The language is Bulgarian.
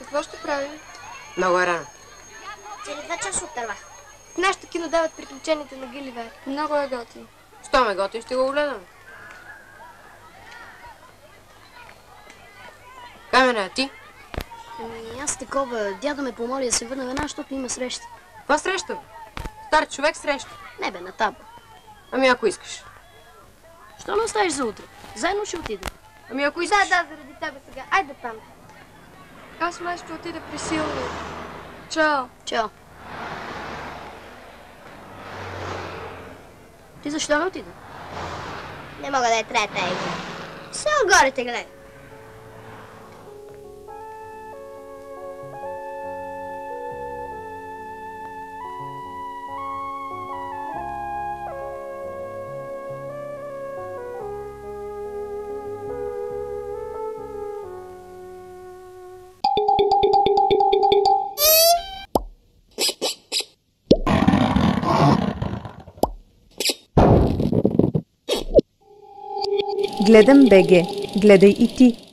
Какво ще правим? Много е рано. Цели 2 часа отърва. В нашото кино дават приключенията на Гиливер. Много е готин. Що ме готин, ще го гледам. Камера, а ти? Ами аз такова, дядо ме помоли да се върна веднага, защото има среща. Каква среща, бе? Стар човек среща. Не бе, на таб. Ами ако искаш. Що не оставиш за утре? Заедно ще отидем. Ами ако искаш. Да, заради тебе сега. Айде там. Аз май ще отида при Силвия. Чао. Чао. Ти защо не отида? Не мога да я трая тая игра. Все отгоре те гледа. Гледам БГ. Гледай и ти.